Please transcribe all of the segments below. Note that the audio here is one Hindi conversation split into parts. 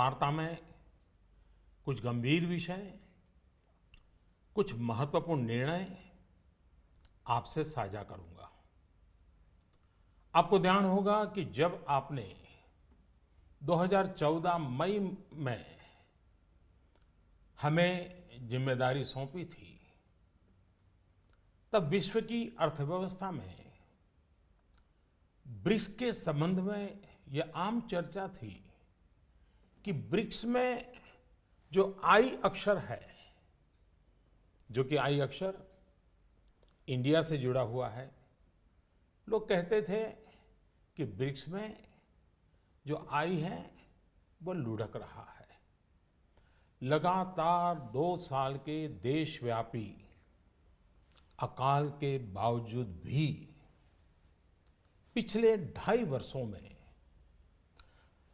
वार्ता में कुछ गंभीर विषय, कुछ महत्वपूर्ण निर्णय आपसे साझा करूंगा। आपको ध्यान होगा कि जब आपने 2014 मई में हमें जिम्मेदारी सौंपी थी, तब विश्व की अर्थव्यवस्था में ब्रिक्स के संबंध में यह आम चर्चा थी कि ब्रिक्स में जो आई अक्षर है, जो कि आई अक्षर इंडिया से जुड़ा हुआ है, लोग कहते थे कि ब्रिक्स में जो आई है वो लुढ़क रहा है। लगातार 2 साल के देशव्यापी अकाल के बावजूद भी पिछले 2.5 वर्षों में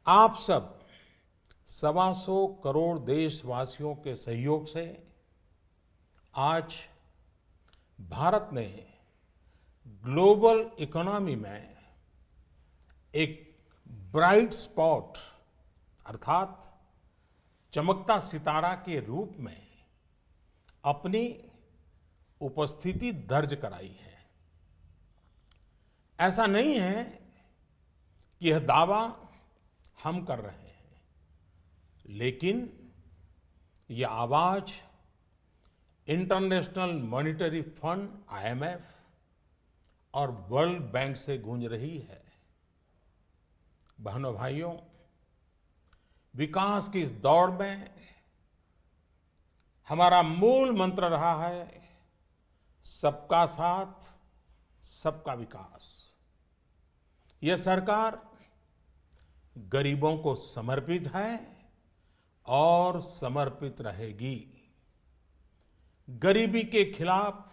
आप सब 125 करोड़ देशवासियों के सहयोग से आज भारत ने ग्लोबल इकोनॉमी में एक ब्राइट स्पॉट अर्थात चमकता सितारा के रूप में अपनी उपस्थिति दर्ज कराई है। ऐसा नहीं है कि यह दावा हम कर रहे हैं, लेकिन यह आवाज इंटरनेशनल मॉनिटरी फंड IMF और वर्ल्ड बैंक से गूंज रही है। बहनों भाइयों, विकास की इस दौड़ में हमारा मूल मंत्र रहा है सबका साथ, सबका विकास। यह सरकार गरीबों को समर्पित है और समर्पित रहेगी। गरीबी के खिलाफ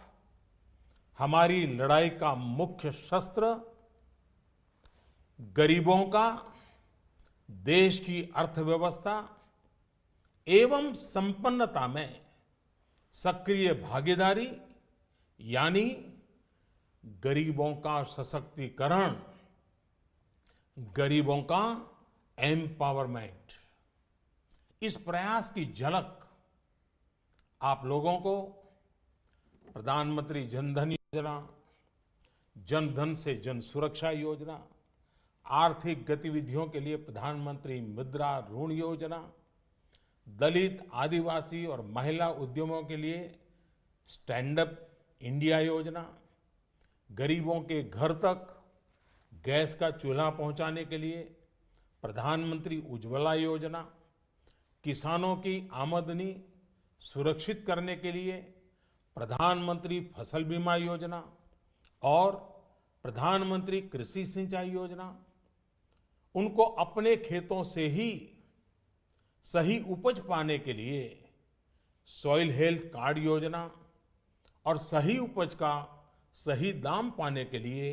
हमारी लड़ाई का मुख्य शस्त्र गरीबों का देश की अर्थव्यवस्था एवं संपन्नता में सक्रिय भागीदारी यानी गरीबों का सशक्तिकरण, गरीबों का एम्पावरमेंट। इस प्रयास की झलक आप लोगों को प्रधानमंत्री जन धन योजना, जन धन से जन सुरक्षा योजना, आर्थिक गतिविधियों के लिए प्रधानमंत्री मुद्रा ऋण योजना, दलित, आदिवासी और महिला उद्यमों के लिए स्टैंड अप इंडिया योजना, गरीबों के घर तक गैस का चूल्हा पहुंचाने के लिए प्रधानमंत्री उज्ज्वला योजना, किसानों की आमदनी सुरक्षित करने के लिए प्रधानमंत्री फसल बीमा योजना और प्रधानमंत्री कृषि सिंचाई योजना, उनको अपने खेतों से ही सही उपज पाने के लिए सॉइल हेल्थ कार्ड योजना और सही उपज का सही दाम पाने के लिए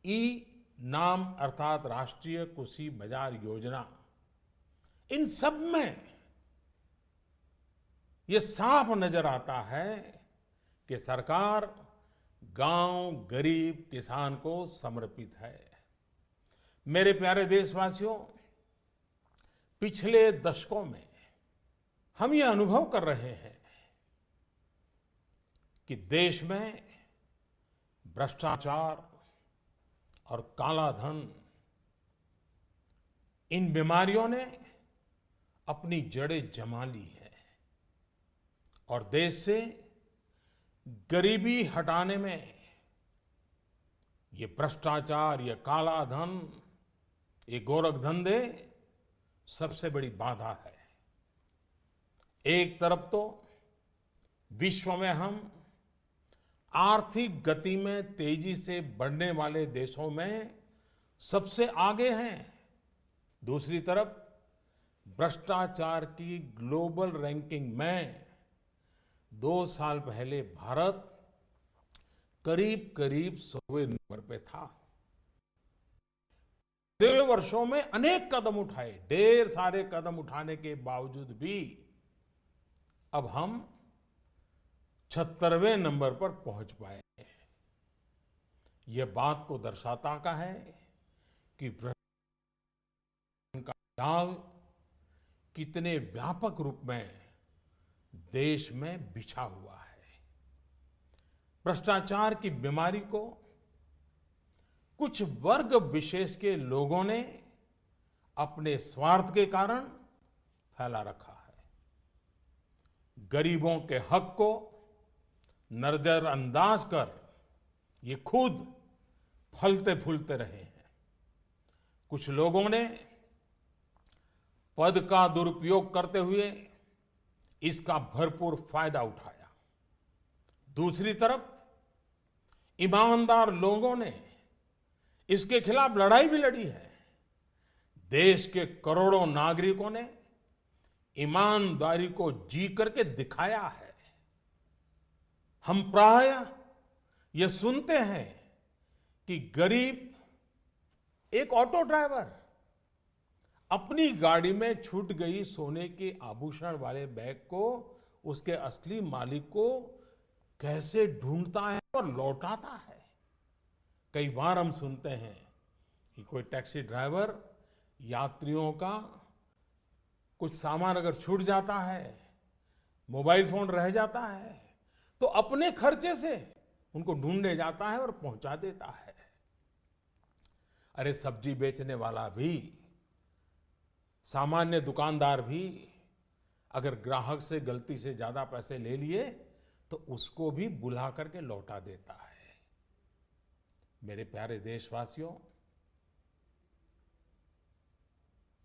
ई नाम अर्थात राष्ट्रीय कृषि बाजार योजना। इन सब में ये साफ नजर आता है कि सरकार गांव, गरीब, किसान को समर्पित है। मेरे प्यारे देशवासियों, पिछले दशकों में हम ये अनुभव कर रहे हैं कि देश में भ्रष्टाचार और काला धन, इन बीमारियों ने अपनी जड़ें जमा ली है और देश से गरीबी हटाने में ये भ्रष्टाचार, ये काला धन, ये गोरख धंधे सबसे बड़ी बाधा है। एक तरफ तो विश्व में हम आर्थिक गति में तेजी से बढ़ने वाले देशों में सबसे आगे हैं, दूसरी तरफ भ्रष्टाचार की ग्लोबल रैंकिंग में 2 साल पहले भारत करीब 100वें नंबर पे था। 2 वर्षों में अनेक कदम उठाए, ढेर सारे कदम उठाने के बावजूद भी अब हम 76वें नंबर पर पहुंच पाए। यह बात को दर्शाता का है कि भ्रष्टाचार का जाल कितने व्यापक रूप में देश में बिछा हुआ है। भ्रष्टाचार की बीमारी को कुछ वर्ग विशेष के लोगों ने अपने स्वार्थ के कारण फैला रखा है। गरीबों के हक को नजरअंदाज कर ये खुद फलते फूलते रहे हैं। कुछ लोगों ने पद का दुरुपयोग करते हुए इसका भरपूर फायदा उठाया। दूसरी तरफ ईमानदार लोगों ने इसके खिलाफ लड़ाई भी लड़ी है। देश के करोड़ों नागरिकों ने ईमानदारी को जी करके दिखाया है। हम प्रायः यह सुनते हैं कि गरीब एक ऑटो ड्राइवर अपनी गाड़ी में छूट गई सोने के आभूषण वाले बैग को उसके असली मालिक को कैसे ढूंढता है और लौटाता है। कई बार हम सुनते हैं कि कोई टैक्सी ड्राइवर यात्रियों का कुछ सामान अगर छूट जाता है, मोबाइल फोन रह जाता है, तो अपने खर्चे से उनको ढूंढने जाता है और पहुंचा देता है। अरे सब्जी बेचने वाला भी, सामान्य दुकानदार भी अगर ग्राहक से गलती से ज्यादा पैसे ले लिए तो उसको भी बुला करके लौटा देता है। मेरे प्यारे देशवासियों,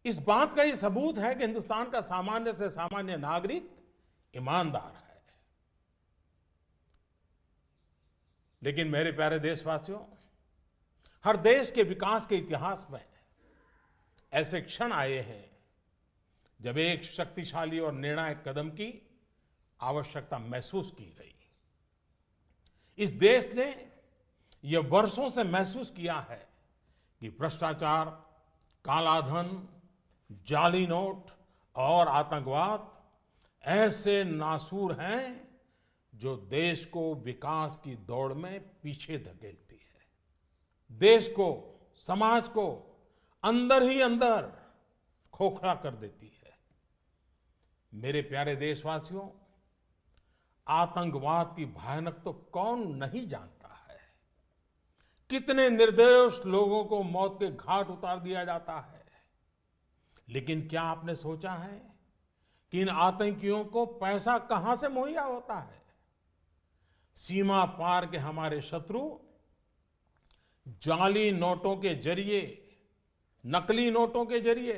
इस बात का ये सबूत है कि हिंदुस्तान का सामान्य से सामान्य नागरिक ईमानदार है। लेकिन मेरे प्यारे देशवासियों, हर देश के विकास के इतिहास में ऐसे क्षण आए हैं जब एक शक्तिशाली और निर्णायक कदम की आवश्यकता महसूस की गई। इस देश ने यह वर्षों से महसूस किया है कि भ्रष्टाचार, कालाधन, जाली नोट और आतंकवाद ऐसे नासूर हैं जो देश को विकास की दौड़ में पीछे धकेलती है, देश को, समाज को अंदर ही अंदर खोखला कर देती है। मेरे प्यारे देशवासियों, आतंकवाद की भयानक तो कौन नहीं जानता है। कितने निर्दोष लोगों को मौत के घाट उतार दिया जाता है। लेकिन क्या आपने सोचा है कि इन आतंकियों को पैसा कहां से मुहैया होता है? सीमा पार के हमारे शत्रु जाली नोटों के जरिए, नकली नोटों के जरिए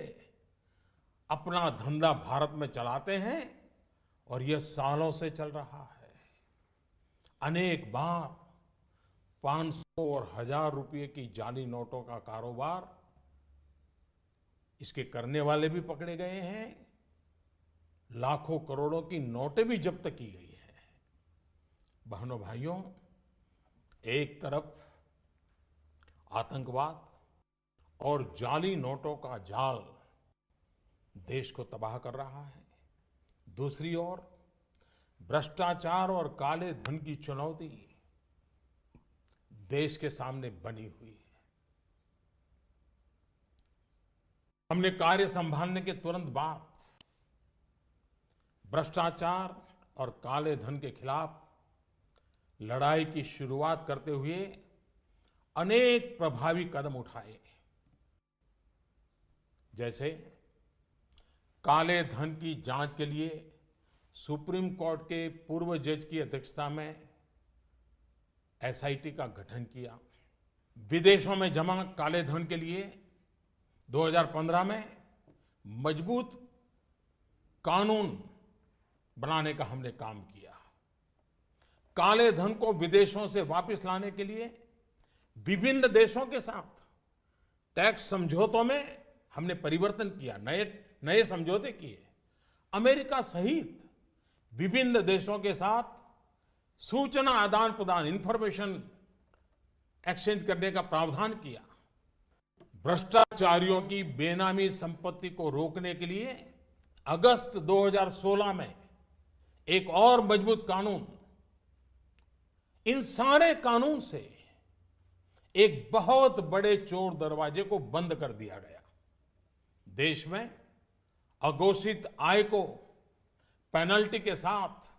अपना धंधा भारत में चलाते हैं और यह सालों से चल रहा है। अनेक बार 500 और 1000 रुपये की जाली नोटों का कारोबार इसके करने वाले भी पकड़े गए हैं। लाखों करोड़ों की नोटें भी जब्त की गई हैं। बहनों भाइयों, एक तरफ आतंकवाद और जाली नोटों का जाल देश को तबाह कर रहा है, दूसरी ओर भ्रष्टाचार और काले धन की चुनौती देश के सामने बनी हुई है। हमने कार्य संभालने के तुरंत बाद भ्रष्टाचार और काले धन के खिलाफ लड़ाई की शुरुआत करते हुए अनेक प्रभावी कदम उठाए। जैसे काले धन की जांच के लिए सुप्रीम कोर्ट के पूर्व जज की अध्यक्षता में एसआईटी का गठन किया। विदेशों में जमा काले धन के लिए 2015 में मजबूत कानून बनाने का हमने काम किया। काले धन को विदेशों से वापस लाने के लिए विभिन्न देशों के साथ टैक्स समझौतों में हमने परिवर्तन किया, नए समझौते किए। अमेरिका सहित विभिन्न देशों के साथ सूचना आदान प्रदान, इंफॉर्मेशन एक्सचेंज करने का प्रावधान किया। भ्रष्टाचारियों की बेनामी संपत्ति को रोकने के लिए अगस्त 2016 में एक और मजबूत कानून, इन सारे कानून से एक बहुत बड़े चोर दरवाजे को बंद कर दिया गया। देश में अघोषित आय को पेनल्टी के साथ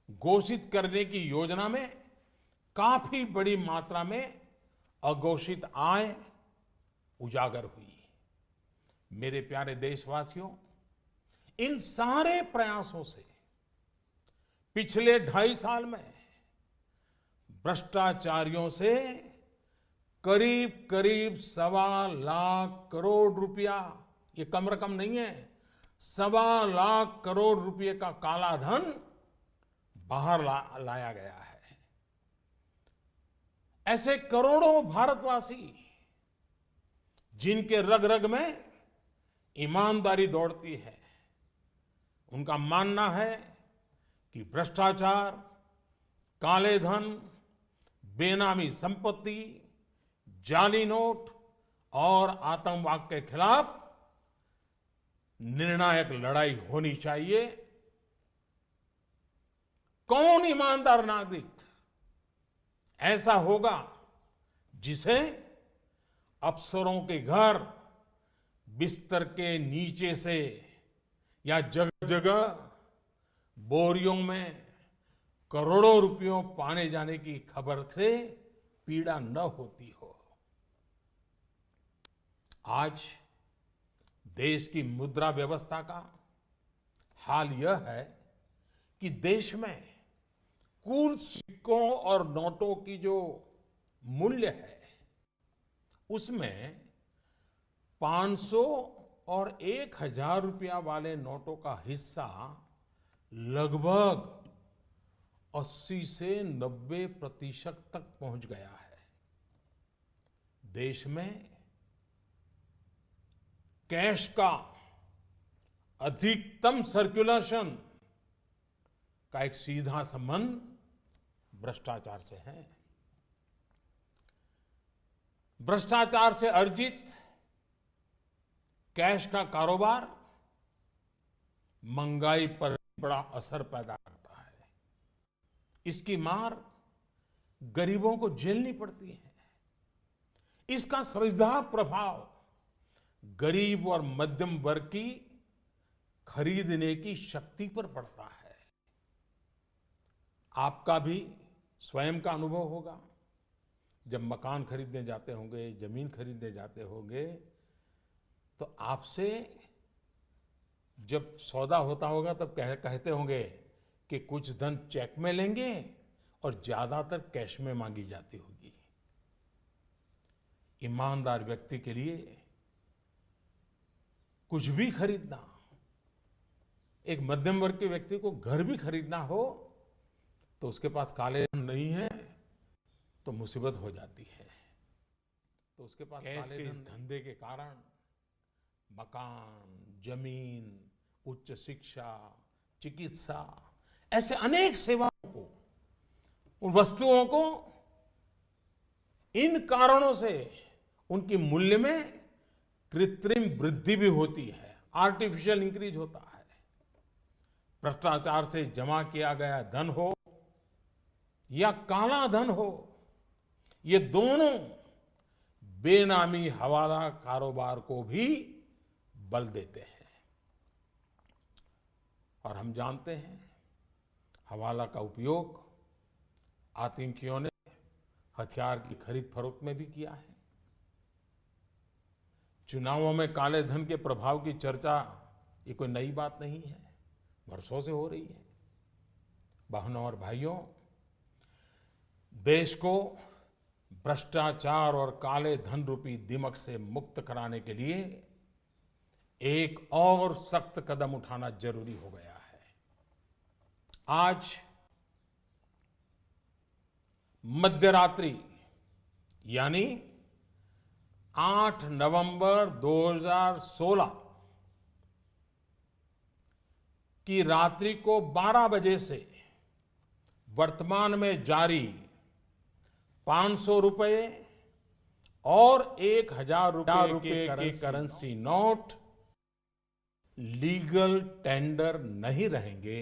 घोषित करने की योजना में काफी बड़ी मात्रा में अघोषित आय उजागर हुई। मेरे प्यारे देशवासियों, इन सारे प्रयासों से पिछले 2.5 साल में भ्रष्टाचारियों से करीब करीब 1.25 लाख करोड़ रुपया, ये कम रकम नहीं है, 1.25 लाख करोड़ रुपए का काला धन बाहर लाया गया है। ऐसे करोड़ों भारतवासी जिनके रग रग में ईमानदारी दौड़ती है, उनका मानना है कि भ्रष्टाचार, काले धन, बेनामी संपत्ति, जाली नोट और आतंकवाद के खिलाफ निर्णायक लड़ाई होनी चाहिए। कौन ईमानदार नागरिक ऐसा होगा जिसे अफसरों के घर बिस्तर के नीचे से या जगह जगह बोरियों में करोड़ों रुपयों पाने जाने की खबर से पीड़ा न होती हो। आज देश की मुद्रा व्यवस्था का हाल यह है कि देश में कुल सिक्कों और नोटों की जो मूल्य है, उसमें 500 और 1000 रुपया वाले नोटों का हिस्सा लगभग 80 से 90% तक पहुंच गया है। देश में कैश का अधिकतम सर्कुलेशन का एक सीधा संबंध भ्रष्टाचार से है। भ्रष्टाचार से अर्जित कैश का कारोबार महंगाई पर बड़ा असर पैदा करता है। इसकी मार गरीबों को झेलनी पड़ती है। इसका सीधा प्रभाव गरीब और मध्यम वर्ग की खरीदने की शक्ति पर पड़ता है। आपका भी स्वयं का अनुभव होगा, जब मकान खरीदने जाते होंगे, जमीन खरीदने जाते होंगे, तो आपसे जब सौदा होता होगा तब कहते होंगे कि कुछ धन चेक में लेंगे और ज्यादातर कैश में मांगी जाती होगी। ईमानदार व्यक्ति के लिए कुछ भी खरीदना, एक मध्यम वर्ग के व्यक्ति को घर भी खरीदना हो तो उसके पास काले धन नहीं है तो मुसीबत हो जाती है। तो उसके पास कैश के इस धंधे के कारण मकान, जमीन, उच्च शिक्षा, चिकित्सा, ऐसे अनेक सेवाओं को, उन वस्तुओं को इन कारणों से उनकी मूल्य में कृत्रिम वृद्धि भी होती है, आर्टिफिशियल इंक्रीज होता है। भ्रष्टाचार से जमा किया गया धन हो या काला धन हो, ये दोनों बेनामी हवाला कारोबार को भी बल देते हैं। और हम जानते हैं हवाला का उपयोग आतंकियों ने हथियार की खरीद फरोख्त में भी किया है। चुनावों में काले धन के प्रभाव की चर्चा ये कोई नई बात नहीं है, वर्षों से हो रही है। बहनों और भाइयों, देश को भ्रष्टाचार और काले धन रूपी दिमक से मुक्त कराने के लिए एक और सख्त कदम उठाना जरूरी हो गया है। आज मध्यरात्रि यानी 8 नवंबर 2016 की रात्रि को 12 बजे से वर्तमान में जारी 500 रुपए और 1000 रुपए के करेंसी नोट लीगल टेंडर नहीं रहेंगे।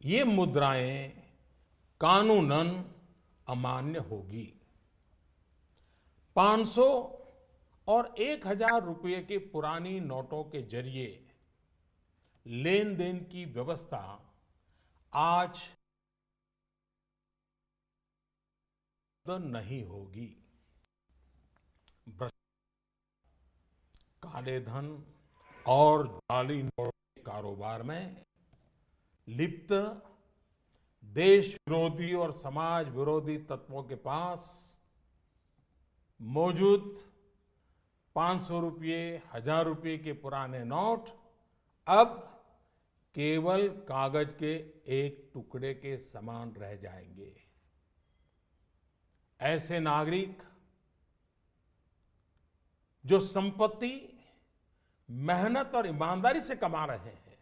ये मुद्राएं कानूनन अमान्य होगी। 500 और 1,000 रुपये के पुरानी नोटों के जरिए लेन देन की व्यवस्था आज नहीं होगी। काले धन और जाली नोट के कारोबार में लिप्त देश विरोधी और समाज विरोधी तत्वों के पास मौजूद 500 रुपये, 1,000 रुपये के पुराने नोट अब केवल कागज के एक टुकड़े के समान रह जाएंगे। ऐसे नागरिक जो संपत्ति मेहनत और ईमानदारी से कमा रहे हैं,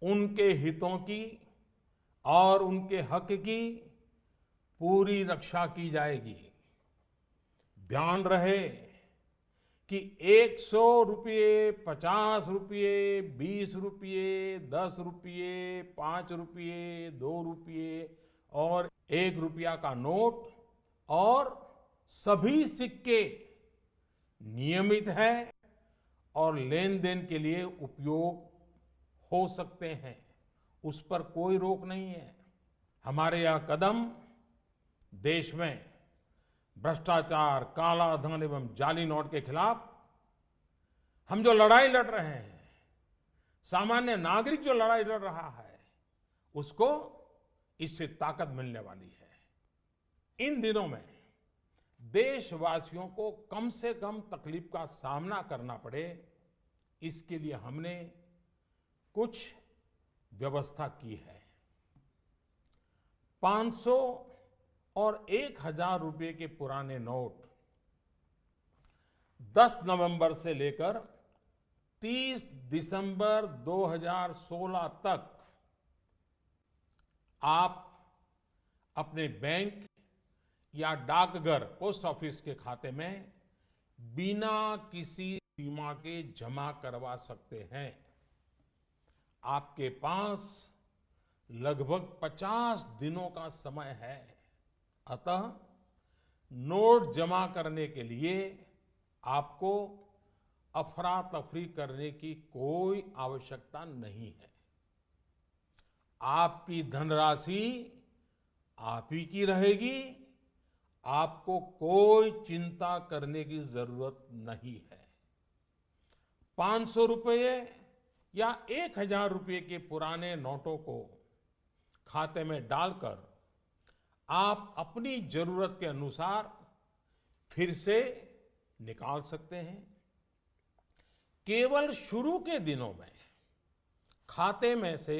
उनके हितों की और उनके हक की पूरी रक्षा की जाएगी। ध्यान रहे कि 100 रुपये, 50 रुपये, 20 रुपये, 10 रुपये, 5 रुपये, 2 रुपये और 1 रुपया का नोट और सभी सिक्के नियमित है और लेन देन के लिए उपयोग हो सकते हैं, उस पर कोई रोक नहीं है। हमारे यह कदम देश में भ्रष्टाचार, काला धन एवं जाली नोट के खिलाफ हम जो लड़ाई लड़ रहे हैं, सामान्य नागरिक जो लड़ाई लड़ रहा है, उसको इससे ताकत मिलने वाली है। इन दिनों में देशवासियों को कम से कम तकलीफ का सामना करना पड़े, इसके लिए हमने कुछ व्यवस्था की है। 500 और 1,000 रुपये के पुराने नोट 10 नवंबर से लेकर 30 दिसंबर 2016 तक आप अपने बैंक या डाकघर पोस्ट ऑफिस के खाते में बिना किसी सीमा के जमा करवा सकते हैं। आपके पास लगभग 50 दिनों का समय है। अतः नोट जमा करने के लिए आपको अफरा तफरी करने की कोई आवश्यकता नहीं है। आपकी धनराशि आप ही की रहेगी, आपको कोई चिंता करने की जरूरत नहीं है। 500 रुपये या 1,000 रुपये के पुराने नोटों को खाते में डालकर आप अपनी जरूरत के अनुसार फिर से निकाल सकते हैं। केवल शुरू के दिनों में खाते में से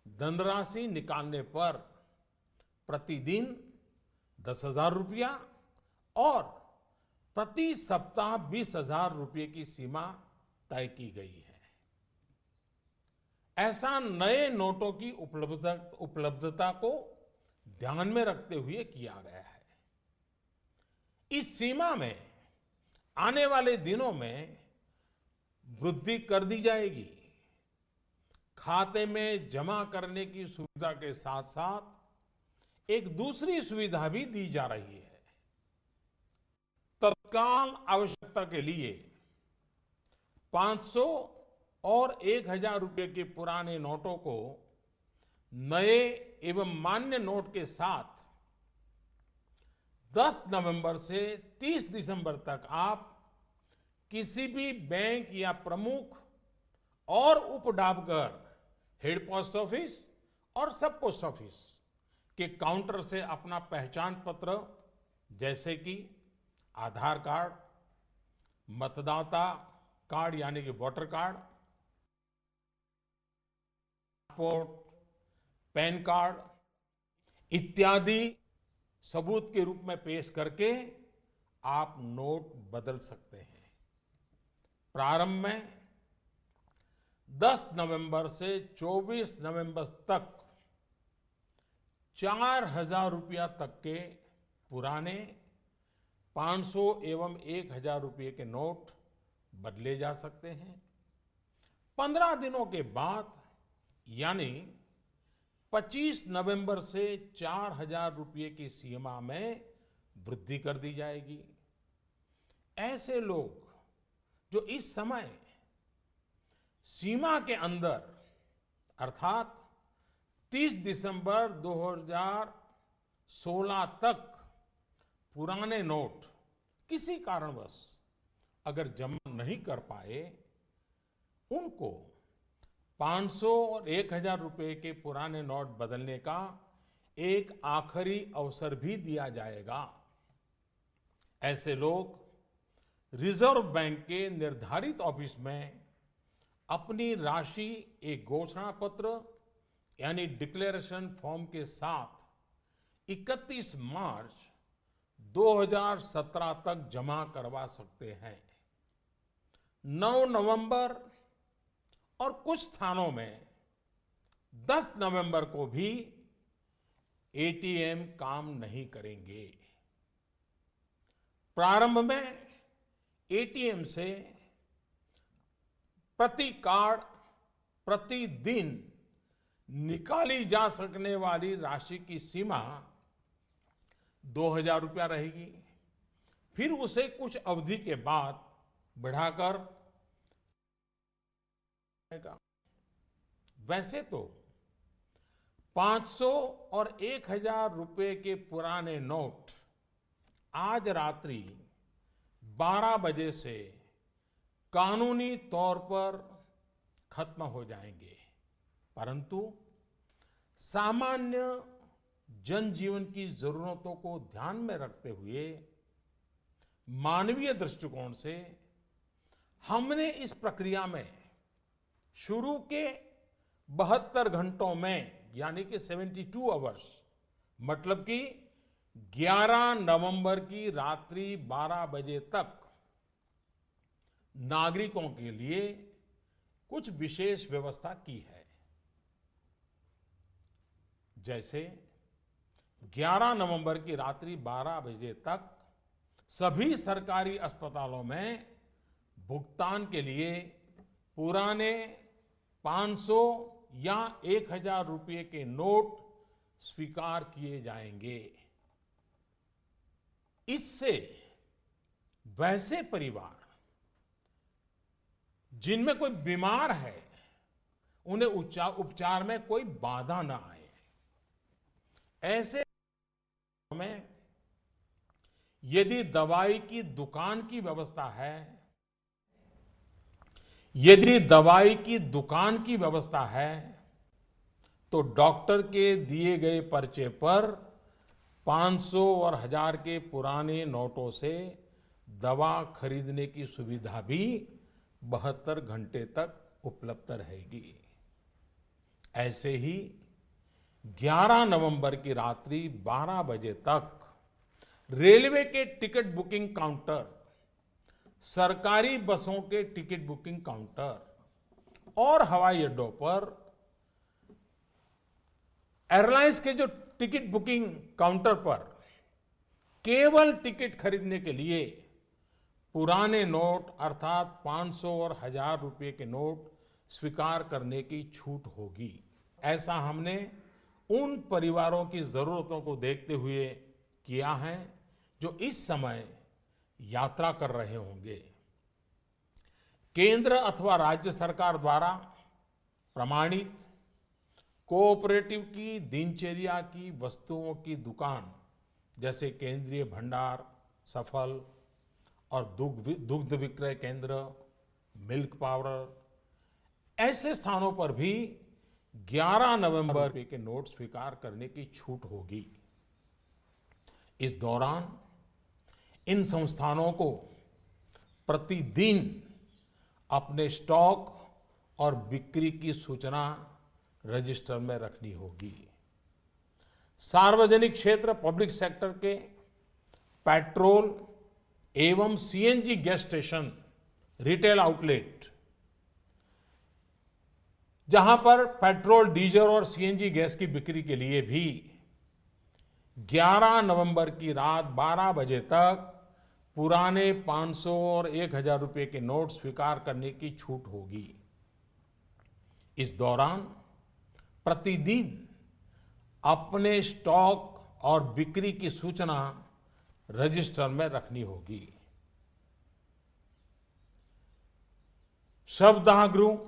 धनराशि निकालने पर प्रतिदिन 10,000 रुपया और प्रति सप्ताह 20,000 रुपये की सीमा तय की गई है। ऐसा नए नोटों की उपलब्धता को ध्यान में रखते हुए किया गया है। इस सीमा में आने वाले दिनों में वृद्धि कर दी जाएगी। खाते में जमा करने की सुविधा के साथ साथ एक दूसरी सुविधा भी दी जा रही है। तत्काल आवश्यकता के लिए 500 और 1,000 रुपये के पुराने नोटों को नए एवं मान्य नोट के साथ 10 नवंबर से 30 दिसंबर तक आप किसी भी बैंक या प्रमुख और उप डाकघर, हेड पोस्ट ऑफिस और सब पोस्ट ऑफिस के काउंटर से अपना पहचान पत्र जैसे कि आधार कार्ड, मतदाता कार्ड यानी कि voter card, passport, pan card इत्यादि सबूत के रूप में पेश करके आप नोट बदल सकते हैं। प्रारंभ में 10 नवंबर से 24 नवंबर तक 4,000 रुपया तक के पुराने 500 एवं 1,000 रुपये के नोट बदले जा सकते हैं। 15 दिनों के बाद यानी 25 नवंबर से 4,000 रुपये की सीमा में वृद्धि कर दी जाएगी। ऐसे लोग जो इस समय सीमा के अंदर अर्थात 30 दिसंबर 2016 तक पुराने नोट किसी कारणवश अगर जमा नहीं कर पाए, उनको 500 और 1000 रुपए के पुराने नोट बदलने का एक आखिरी अवसर भी दिया जाएगा। ऐसे लोग रिजर्व बैंक के निर्धारित ऑफिस में अपनी राशि एक घोषणा पत्र यानी डिक्लेरेशन फॉर्म के साथ 31 मार्च 2017 तक जमा करवा सकते हैं। 9 नवंबर और कुछ स्थानों में 10 नवंबर को भी एटीएम काम नहीं करेंगे। प्रारंभ में एटीएम से प्रति कार्ड प्रतिदिन निकाली जा सकने वाली राशि की सीमा 2000 रुपया रहेगी। फिर उसे कुछ अवधि के बाद बढ़ाकर वैसे तो 500 और 1000 रुपए के पुराने नोट आज रात्रि 12 बजे से कानूनी तौर पर खत्म हो जाएंगे, परंतु सामान्य जनजीवन की जरूरतों को ध्यान में रखते हुए मानवीय दृष्टिकोण से हमने इस प्रक्रिया में शुरू के 72 घंटों में यानी कि 72 आवर्स मतलब कि 11 नवंबर की रात्रि 12 बजे तक नागरिकों के लिए कुछ विशेष व्यवस्था की है। जैसे 11 नवंबर की रात्रि 12 बजे तक सभी सरकारी अस्पतालों में भुगतान के लिए पुराने 500 या 1000 रुपये के नोट स्वीकार किए जाएंगे। इससे वैसे परिवार जिनमें कोई बीमार है उन्हें उपचार में कोई बाधा ना आए। ऐसे में यदि दवाई की दुकान की व्यवस्था है, यदि दवाई की दुकान की व्यवस्था है तो डॉक्टर के दिए गए पर्चे पर 500 और 1000 के पुराने नोटों से दवा खरीदने की सुविधा भी 72 घंटे तक उपलब्ध रहेगी। ऐसे ही 11 नवंबर की रात्रि 12 बजे तक रेलवे के टिकट बुकिंग काउंटर, सरकारी बसों के टिकट बुकिंग काउंटर और हवाई अड्डों पर एयरलाइंस के जो टिकट बुकिंग काउंटर पर केवल टिकट खरीदने के लिए पुराने नोट अर्थात 500 और 1000 रुपये के नोट स्वीकार करने की छूट होगी। ऐसा हमने उन परिवारों की जरूरतों को देखते हुए किया है जो इस समय यात्रा कर रहे होंगे। केंद्र अथवा राज्य सरकार द्वारा प्रमाणित कोऑपरेटिव की दिनचर्या की वस्तुओं की दुकान जैसे केंद्रीय भंडार, सफल और दुग्ध विक्रय केंद्र, मिल्क पाउडर, ऐसे स्थानों पर भी 11 नवंबर के नोट स्वीकार करने की छूट होगी। इस दौरान इन संस्थानों को प्रतिदिन अपने स्टॉक और बिक्री की सूचना रजिस्टर में रखनी होगी। सार्वजनिक क्षेत्र पब्लिक सेक्टर के पेट्रोल एवं CNG gas station, retail outlet, जहां पर पेट्रोल, डीजल और सीएनजी गैस की बिक्री के लिए भी 11 नवंबर की रात 12 बजे तक पुराने 500 और 1000 रुपये के नोट स्वीकार करने की छूट होगी। इस दौरान प्रतिदिन अपने स्टॉक और बिक्री की सूचना रजिस्टर में रखनी होगी। शवदाह गृह,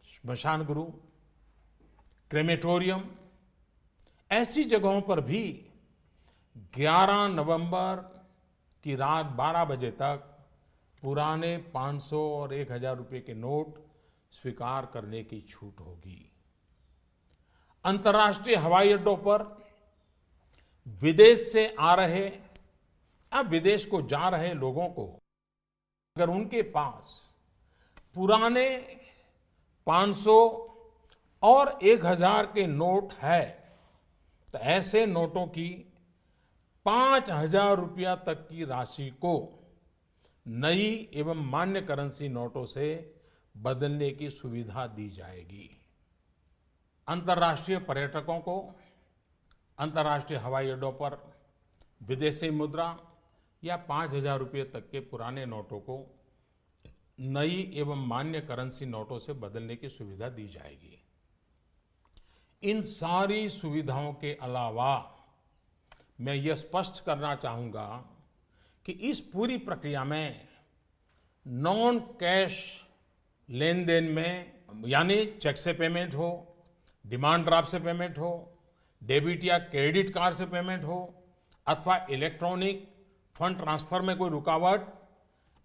श्मशान गृह, क्रेमेटोरियम, ऐसी जगहों पर भी 11 नवंबर की रात 12 बजे तक पुराने 500 और 1000 रुपए के नोट स्वीकार करने की छूट होगी। अंतर्राष्ट्रीय हवाई अड्डों पर विदेश से आ रहे, अब विदेश को जा रहे लोगों को अगर उनके पास पुराने 500 और 1000 के नोट है तो ऐसे नोटों की 5000 रुपया तक की राशि को नई एवं मान्य करेंसी नोटों से बदलने की सुविधा दी जाएगी। अंतर्राष्ट्रीय पर्यटकों को अंतर्राष्ट्रीय हवाई अड्डों पर विदेशी मुद्रा या 5000 रुपये तक के पुराने नोटों को नई एवं मान्य करेंसी नोटों से बदलने की सुविधा दी जाएगी। इन सारी सुविधाओं के अलावा मैं यह स्पष्ट करना चाहूंगा कि इस पूरी प्रक्रिया में नॉन कैश लेन देन में, यानी चेक से पेमेंट हो, डिमांड ड्राफ्ट से पेमेंट हो, डेबिट या क्रेडिट कार्ड से पेमेंट हो अथवा इलेक्ट्रॉनिक फंड ट्रांसफर में कोई रुकावट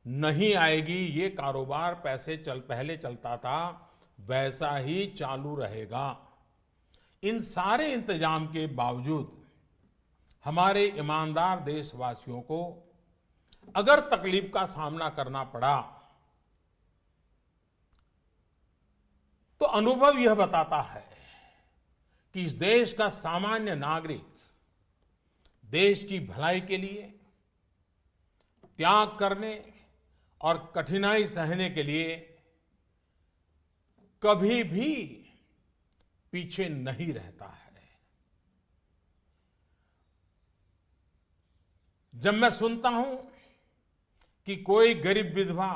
नहीं आएगी। ये कारोबार पहले चलता था वैसा ही चालू रहेगा। इन सारे इंतजाम के बावजूद हमारे ईमानदार देशवासियों को अगर तकलीफ का सामना करना पड़ा तो अनुभव यह बताता है कि इस देश का सामान्य नागरिक देश की भलाई के लिए त्याग करने और कठिनाई सहने के लिए कभी भी पीछे नहीं रहता है। जब मैं सुनता हूं कि कोई गरीब विधवा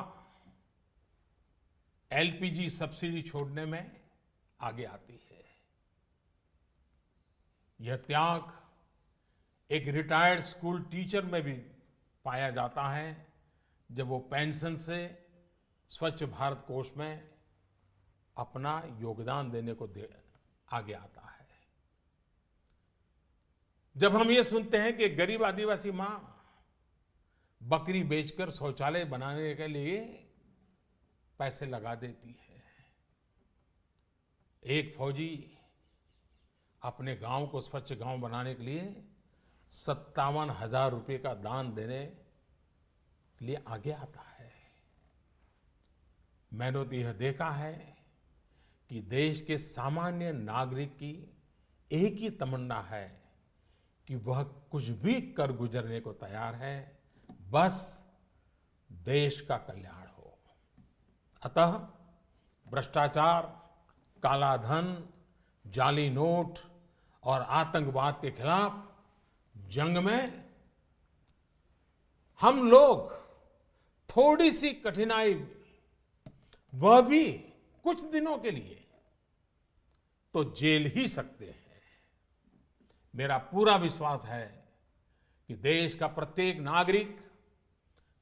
एलपीजी सब्सिडी छोड़ने में आगे आती है, यह त्याग एक रिटायर्ड स्कूल टीचर में भी पाया जाता है जब वो पेंशन से स्वच्छ भारत कोष में अपना योगदान देने को आगे आता है। जब हम ये सुनते हैं कि गरीब आदिवासी मां बकरी बेचकर शौचालय बनाने के लिए पैसे लगा देती है, एक फौजी अपने गांव को स्वच्छ गांव बनाने के लिए 57,000 रुपये का दान देने के लिए आगे आता है। मैंने तो यह देखा है कि देश के सामान्य नागरिक की एक ही तमन्ना है कि वह कुछ भी कर गुजरने को तैयार है, बस देश का कल्याण हो। अतः भ्रष्टाचार, काला धन, जाली नोट और आतंकवाद के खिलाफ जंग में हम लोग थोड़ी सी कठिनाई, वह भी कुछ दिनों के लिए, तो झेल ही सकते हैं। मेरा पूरा विश्वास है कि देश का प्रत्येक नागरिक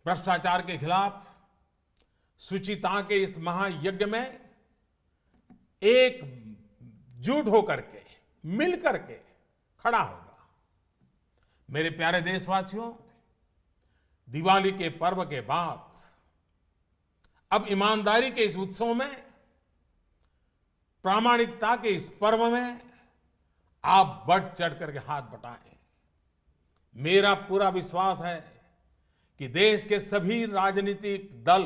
भ्रष्टाचार के खिलाफ शुचिता के इस महायज्ञ में एकजुट होकर के, मिल करके खड़ा होगा। मेरे प्यारे देशवासियों, दिवाली के पर्व के बाद अब ईमानदारी के इस उत्सव में, प्रामाणिकता के इस पर्व में आप बढ़ चढ़ करके हाथ बटाएं। मेरा पूरा विश्वास है कि देश के सभी राजनीतिक दल,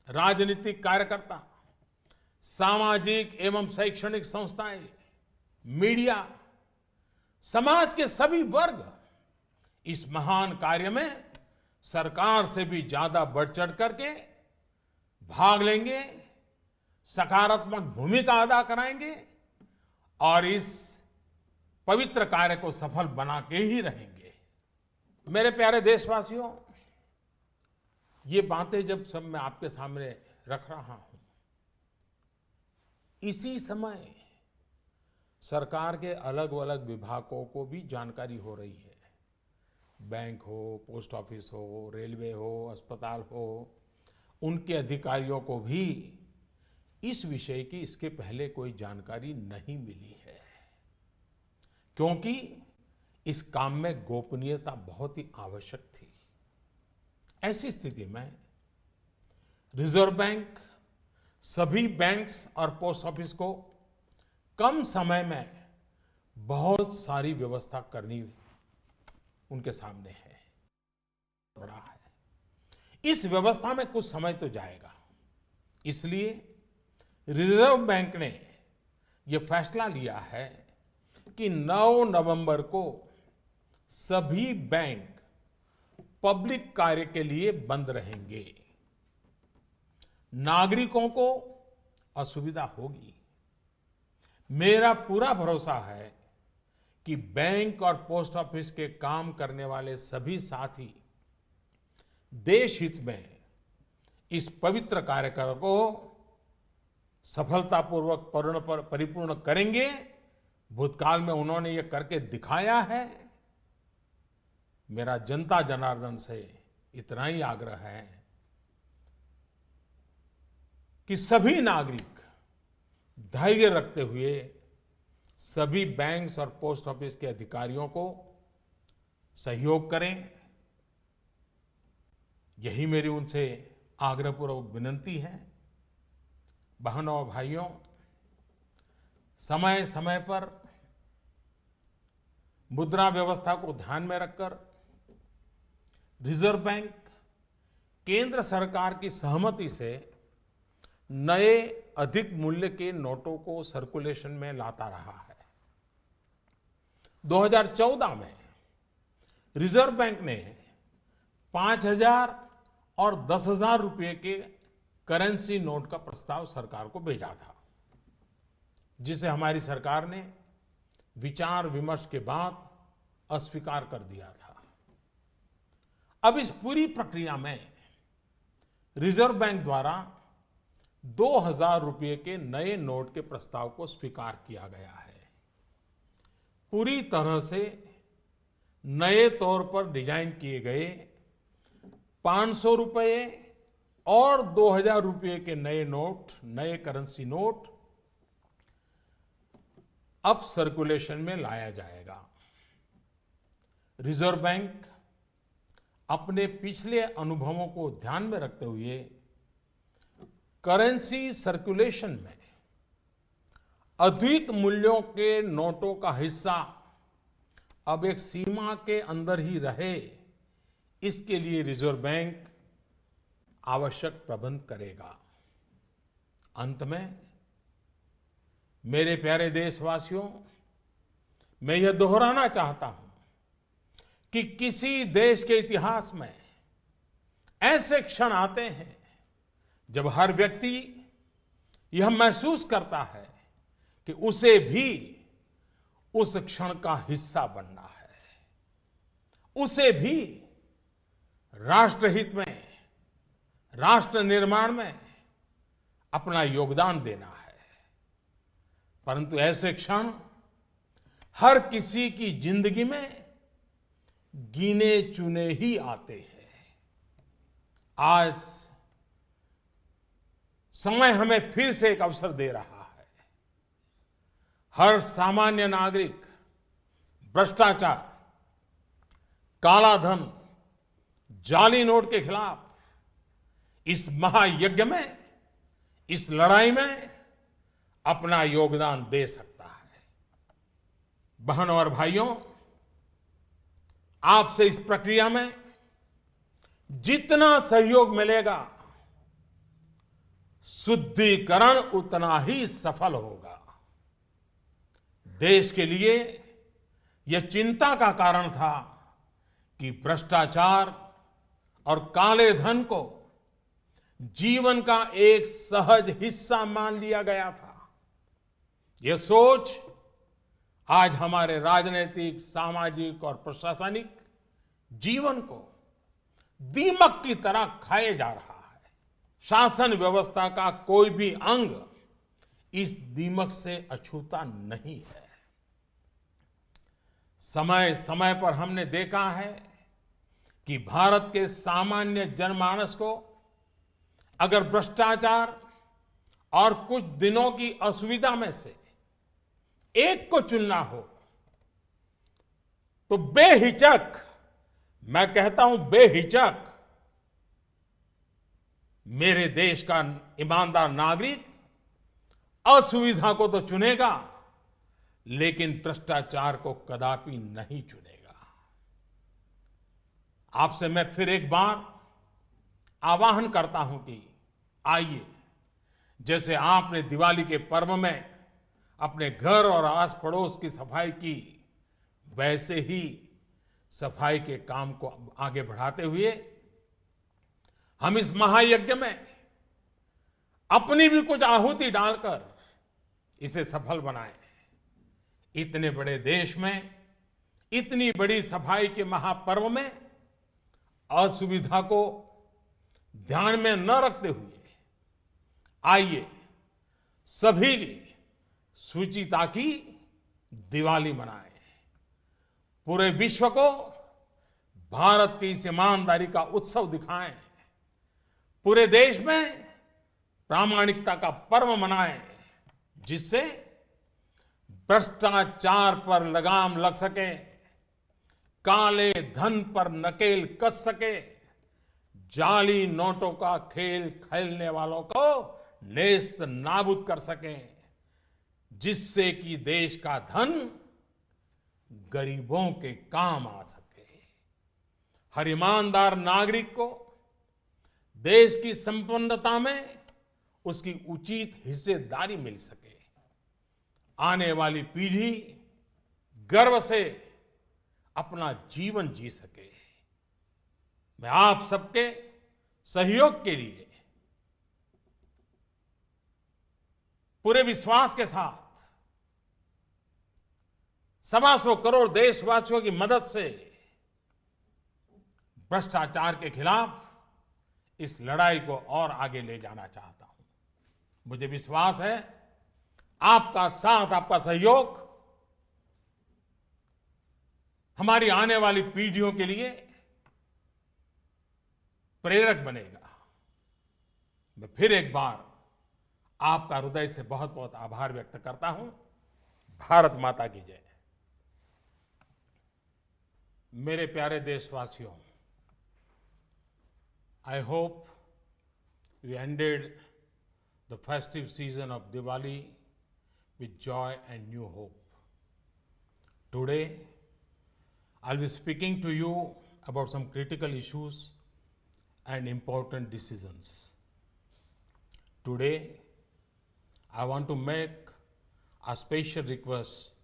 राजनीतिक कार्यकर्ता, सामाजिक एवं शैक्षणिक संस्थाएं, मीडिया, समाज के सभी वर्ग इस महान कार्य में सरकार से भी ज्यादा बढ़ चढ़ करके भाग लेंगे, सकारात्मक भूमिका अदा कराएंगे और इस पवित्र कार्य को सफल बना के ही रहेंगे। मेरे प्यारे देशवासियों, ये बातें जब सब मैं आपके सामने रख रहा हूं, इसी समय सरकार के अलग अलग विभागों को भी जानकारी हो रही है। बैंक हो, पोस्ट ऑफिस हो, रेलवे हो, अस्पताल हो, उनके अधिकारियों को भी इस विषय की इसके पहले कोई जानकारी नहीं मिली है, क्योंकि इस काम में गोपनीयता बहुत ही आवश्यक थी। ऐसी स्थिति में रिजर्व बैंक सभी बैंक्स और पोस्ट ऑफिस को कम समय में बहुत सारी व्यवस्था करनी उनके सामने है, बड़ा है। इस व्यवस्था में कुछ समय तो जाएगा, इसलिए रिजर्व बैंक ने यह फैसला लिया है कि 9 नवंबर को सभी बैंक पब्लिक कार्य के लिए बंद रहेंगे। नागरिकों को असुविधा होगी। मेरा पूरा भरोसा है कि बैंक और पोस्ट ऑफिस के काम करने वाले सभी साथी देश हित में इस पवित्र कार्यक्रम को सफलतापूर्वक परिपूर्ण करेंगे। भूतकाल में उन्होंने ये करके दिखाया है। मेरा जनता जनार्दन से इतना ही आग्रह है कि सभी नागरिक धैर्य रखते हुए सभी बैंक्स और पोस्ट ऑफिस के अधिकारियों को सहयोग करें। यही मेरी उनसे आग्रहपूर्वक विनती है। बहनों और भाइयों, समय समय पर मुद्रा व्यवस्था को ध्यान में रखकर रिजर्व बैंक केंद्र सरकार की सहमति से नए अधिक मूल्य के नोटों को सर्कुलेशन में लाता रहा है। 2014 में रिजर्व बैंक ने 5,000 और 10,000 रुपए के करेंसी नोट का प्रस्ताव सरकार को भेजा था, जिसे हमारी सरकार ने विचार विमर्श के बाद अस्वीकार कर दिया था। अब इस पूरी प्रक्रिया में रिजर्व बैंक द्वारा 2,000 रुपए के नए नोट के प्रस्ताव को स्वीकार किया गया है। पूरी तरह से नए तौर पर डिजाइन किए गए 500 रुपए और 2,000 रुपए के नए नोट, नए करेंसी नोट अब सर्कुलेशन में लाया जाएगा। रिजर्व बैंक अपने पिछले अनुभवों को ध्यान में रखते हुए करेंसी सर्कुलेशन में अधिक मूल्यों के नोटों का हिस्सा अब एक सीमा के अंदर ही रहे, इसके लिए रिजर्व बैंक आवश्यक प्रबंध करेगा। अंत में मेरे प्यारे देशवासियों, मैं यह दोहराना चाहता हूं कि किसी देश के इतिहास में ऐसे क्षण आते हैं जब हर व्यक्ति यह महसूस करता है कि उसे भी उस क्षण का हिस्सा बनना है, उसे भी राष्ट्रहित में, राष्ट्र निर्माण में अपना योगदान देना है। परंतु ऐसे क्षण हर किसी की जिंदगी में गिने चुने ही आते हैं। आज समय हमें फिर से एक अवसर दे रहा है। हर सामान्य नागरिक भ्रष्टाचार, काला धन, जाली नोट के खिलाफ इस महायज्ञ में, इस लड़ाई में अपना योगदान दे सकता है। बहनों और भाइयों, आपसे इस प्रक्रिया में जितना सहयोग मिलेगा, शुद्धिकरण उतना ही सफल होगा। देश के लिए यह चिंता का कारण था कि भ्रष्टाचार और काले धन को जीवन का एक सहज हिस्सा मान लिया गया था। यह सोच आज हमारे राजनीतिक, सामाजिक और प्रशासनिक जीवन को दीमक की तरह खाए जा रहा है। शासन व्यवस्था का कोई भी अंग इस दीमक से अछूता नहीं है। समय समय पर हमने देखा है कि भारत के सामान्य जनमानस को अगर भ्रष्टाचार और कुछ दिनों की असुविधा में से एक को चुनना हो तो बेहिचक, मैं कहता हूं बेहिचक, मेरे देश का ईमानदार नागरिक असुविधा को तो चुनेगा, लेकिन भ्रष्टाचार को कदापि नहीं चुनेगा। आपसे मैं फिर एक बार आह्वान करता हूं कि आइए, जैसे आपने दिवाली के पर्व में अपने घर और आस पड़ोस की सफाई की, वैसे ही सफाई के काम को आगे बढ़ाते हुए हम इस महायज्ञ में अपनी भी कुछ आहुति डालकर इसे सफल बनाएं। इतने बड़े देश में इतनी बड़ी सफाई के महापर्व में असुविधा को ध्यान में न रखते हुए आइए सभी शुचिता की दिवाली मनाएं। पूरे विश्व को भारत की इस ईमानदारी का उत्सव दिखाएं। पूरे देश में प्रामाणिकता का पर्व मनाएं, जिससे भ्रष्टाचार पर लगाम लग सके, काले धन पर नकेल कस सके, जाली नोटों का खेल खेलने वालों को नेस्त नाबूद कर सके, जिससे कि देश का धन गरीबों के काम आ सके। हर ईमानदार नागरिक को देश की संपन्नता में उसकी उचित हिस्सेदारी मिल सके, आने वाली पीढ़ी गर्व से अपना जीवन जी सके। मैं आप सबके सहयोग के लिए पूरे विश्वास के साथ 125 करोड़ देशवासियों की मदद से भ्रष्टाचार के खिलाफ इस लड़ाई को और आगे ले जाना चाहता हूं। मुझे विश्वास है आपका साथ, आपका सहयोग हमारी आने वाली पीढ़ियों के लिए प्रेरक बनेगा। मैं फिर एक बार आपका हृदय से बहुत बहुत आभार व्यक्त करता हूं। भारत माता की जय। मेरे प्यारे देशवासियों, I hope we ended the festive season of Diwali with joy and new hope. Today, I'll be speaking to you about some critical issues and important decisions. Today, I want to make a special request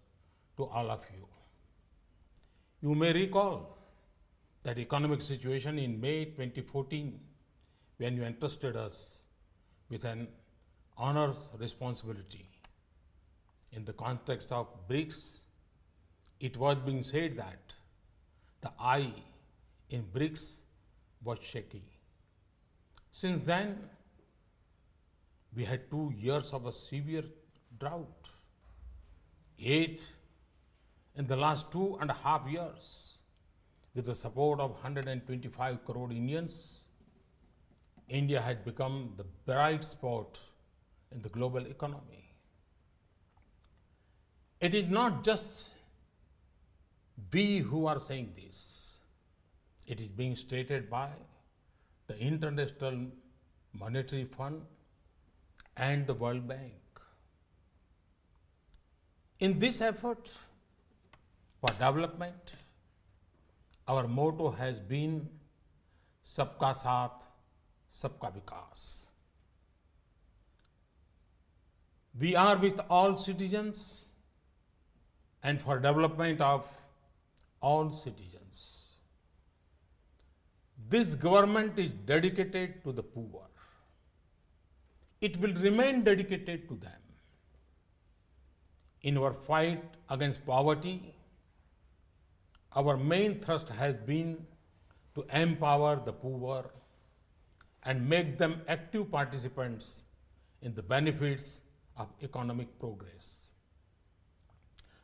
to all of you. You may recall that economic situation in May 2014, when you entrusted us with an honors responsibility. In the context of BRICS, it was being said that the eye in BRICS was shaky. Since then, we had 2 years of a severe drought. Yet, in the last 2.5 years, with the support of 125 crore Indians, India has become the bright spot in the global economy. It is not just we who are saying this. It is being stated by the International Monetary Fund and the World Bank. In this effort for development, our motto has been सबका साथ सबका विकास. We are with all citizens and for development of all citizens. This government is dedicated to the poor. It will remain dedicated to them. In our fight against poverty, our main thrust has been to empower the poor and make them active participants in the benefits of economic progress.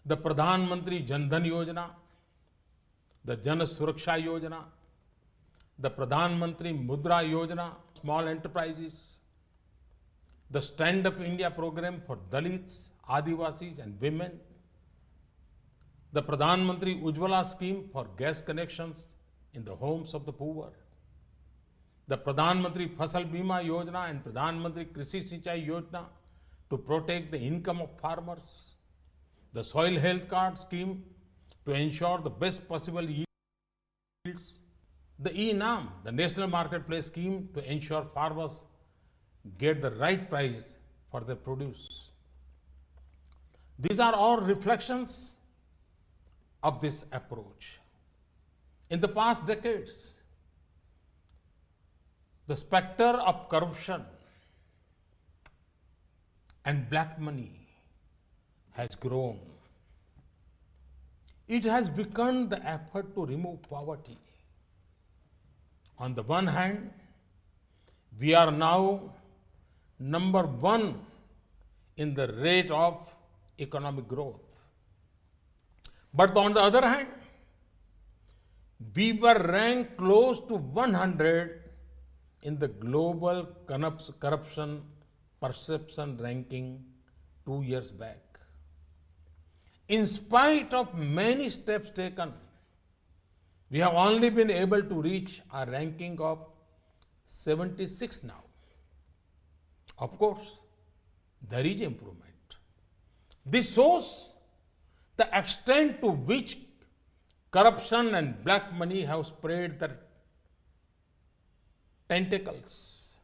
The Pradhan Mantri Jan Dhan Yojana, the Jan Suraksha Yojana, the Pradhan Mantri Mudra Yojana, small enterprises, the Stand Up India program for Dalits, Adivasis and women, the Pradhan Mantri Ujjwala scheme for gas connections in the homes of the poor, the Pradhan Mantri Fasal Bima Yojana and Pradhan Mantri Krishi Sinchai Yojana to protect the income of farmers, the Soil Health Card scheme to ensure the best possible yields, the E-NAM, the National Marketplace scheme to ensure farmers get the right price for their produce. These are all reflections of this approach. In the past decades, the specter of corruption and black money has grown. It has begun the effort to remove poverty. On the one hand, we are now number one in the rate of economic growth. But on the other hand, we were ranked close to 100 in the global corruption perception ranking 2 years back. In spite of many steps taken, we have only been able to reach a ranking of 76 now. Of course, there is improvement. This shows the extent to which corruption and black money have spread their tentacles.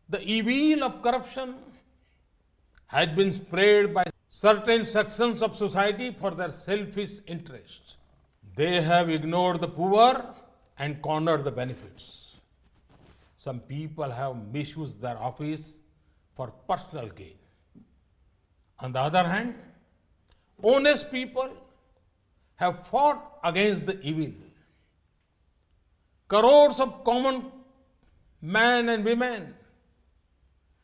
The evil of corruption has been spread by certain sections of society for their selfish interests. They have ignored the poor and cornered the benefits. Some people have misused their office for personal gain. On the other hand, honest people have fought against the evil. Crores of common men and women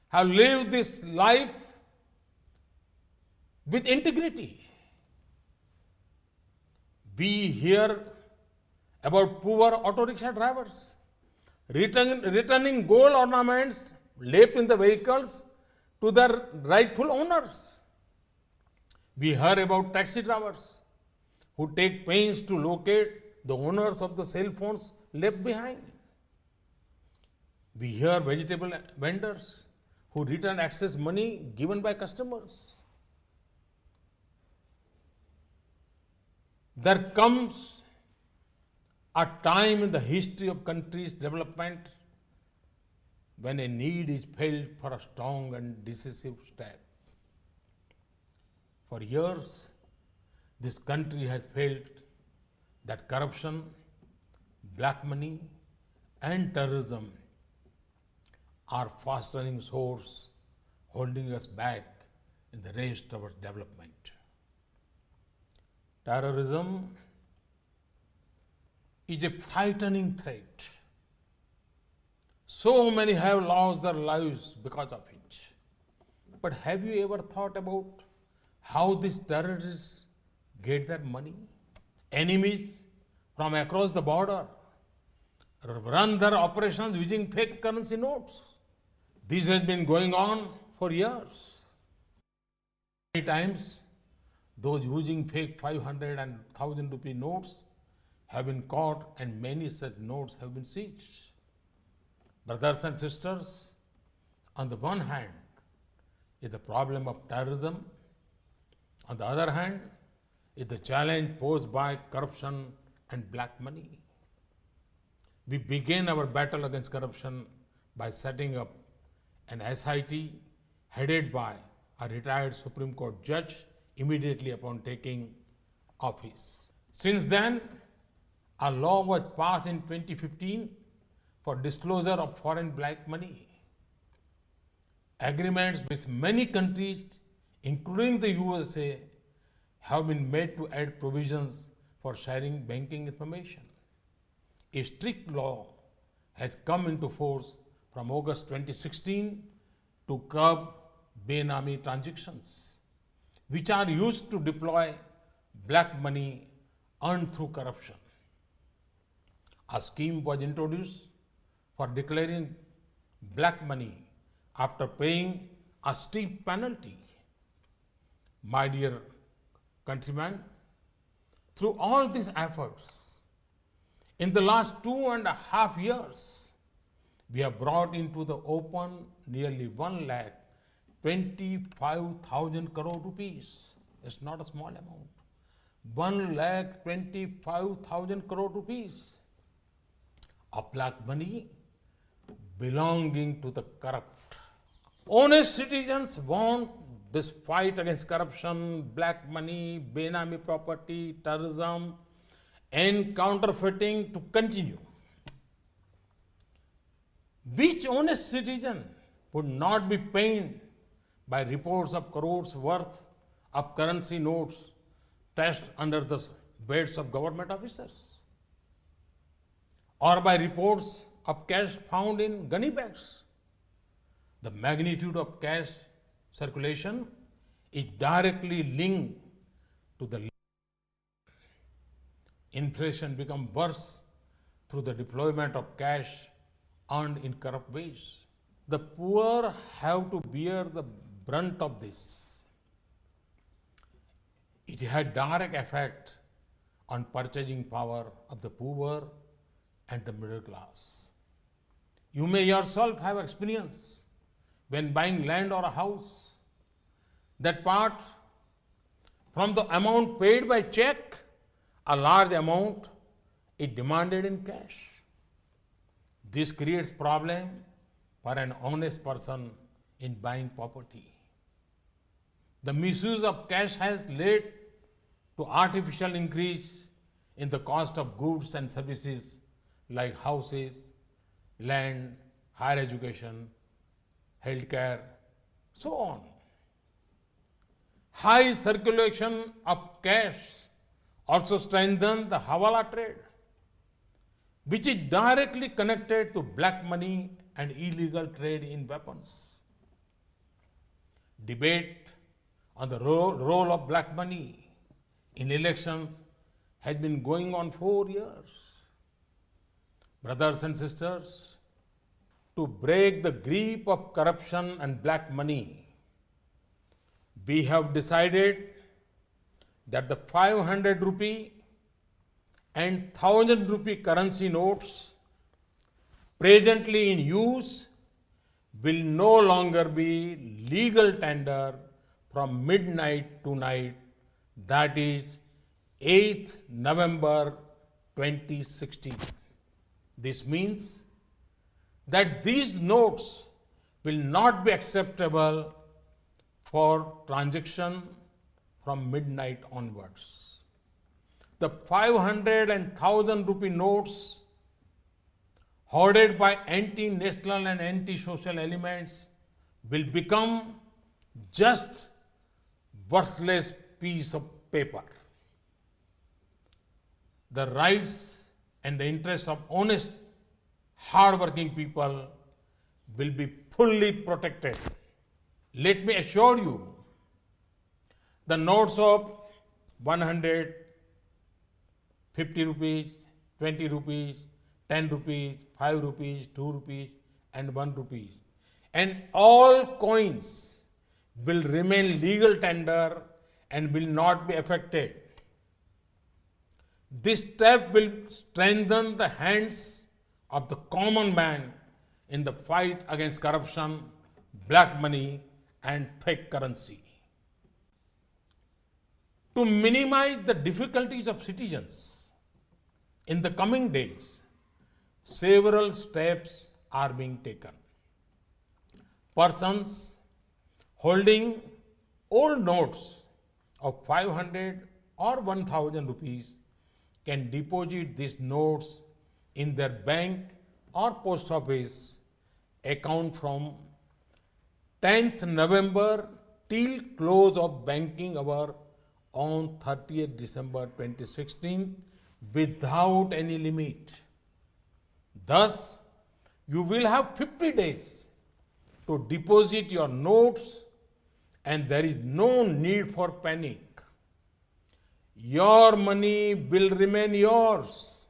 have lived this life with integrity. We hear about poor auto rickshaw drivers returning gold ornaments left in the vehicles to their rightful owners. We hear about taxi drivers who take pains to locate the owners of the cell phones left behind. We hear vegetable vendors who return excess money given by customers. There comes a time in the history of country's development when a need is felt for a strong and decisive step. For years, this country has felt that corruption, black money, and terrorism are fast-running source holding us back in the race towards development. Terrorism is a frightening threat. So many have lost their lives because of it. But have you ever thought about how these terrorists get their money? Enemies from across the border run their operations using fake currency notes. This has been going on for years. Many times, those using fake 500 and 1000 rupee notes have been caught and many such notes have been seized. Brothers and sisters, on the one hand is the problem of terrorism. On the other hand is the challenge posed by corruption and black money. We began our battle against corruption by setting up an SIT headed by a retired Supreme Court judge immediately upon taking office. Since then, a law was passed in 2015 for disclosure of foreign black money. Agreements with many countries, including the USA, have been made to add provisions for sharing banking information. A strict law has come into force from August 2016 to curb Benami transactions, which are used to deploy black money earned through corruption. A scheme was introduced for declaring black money after paying a steep penalty. My dear countrymen, through all these efforts, in the last 2.5 years, we have brought into the open nearly 1,25,000 crore rupees. It's not a small amount. 1,25,000 crore rupees of black money belonging to the corrupt. Honest citizens want this fight against corruption, black money, benami property, terrorism, and counterfeiting to continue. Which honest citizen would not be pained by reports of crores worth of currency notes stashed under the beds of government officers? Or by reports of cash found in gunny bags? The magnitude of cash circulation is directly linked to the inflation become worse through the deployment of cash earned in corrupt ways. The poor have to bear the brunt of this. It had direct effect on purchasing power of the poor and the middle class. You may yourself have experience when buying land or a house, that part from the amount paid by check, a large amount is demanded in cash. This creates problem for an honest person in buying property. The misuse of cash has led to artificial increase in the cost of goods and services like houses, land, higher education, healthcare, so on. High circulation of cash also strengthens the Hawala trade, which is directly connected to black money and illegal trade in weapons. Debate on the role of black money in elections has been going on 4 years. Brothers and sisters, to break the grip of corruption and black money, we have decided that the 500 rupee and 1,000 rupee currency notes presently in use will no longer be legal tender from midnight to night, that is 8th November 2016. This means that these notes will not be acceptable for transaction from midnight onwards. The 500 and 1,000 rupee notes hoarded by anti-national and anti-social elements will become just worthless piece of paper. The rights and the interests of honest, hard-working people will be fully protected. Let me assure you, the notes of 100, 50 rupees, 20 rupees, 10 rupees, 5 rupees, 2 rupees, and 1 rupees, and all coins will remain legal tender and will not be affected. This step will strengthen the hands of the common man in the fight against corruption, black money, and fake currency. To minimize the difficulties of citizens, in the coming days, several steps are being taken. Persons holding old notes of 500 or 1,000 rupees can deposit these notes in their bank or post office account from 10th November till close of banking hour on 30th December 2016 without any limit. Thus, you will have 50 days to deposit your notes and there is no need for panic. Your money will remain yours.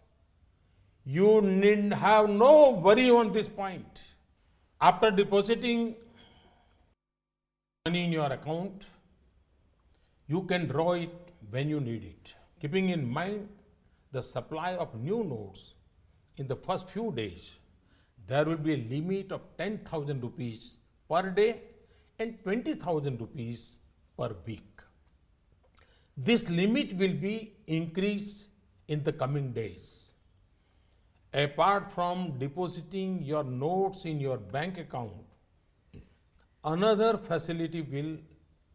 You need have no worry on this point. After depositing money in your account, you can draw it when you need it. Keeping in mind the supply of new notes in the first few days, there will be a limit of 10,000 rupees per day and 20,000 rupees per week. This limit will be increased in the coming days. Apart from depositing your notes in your bank account, another facility will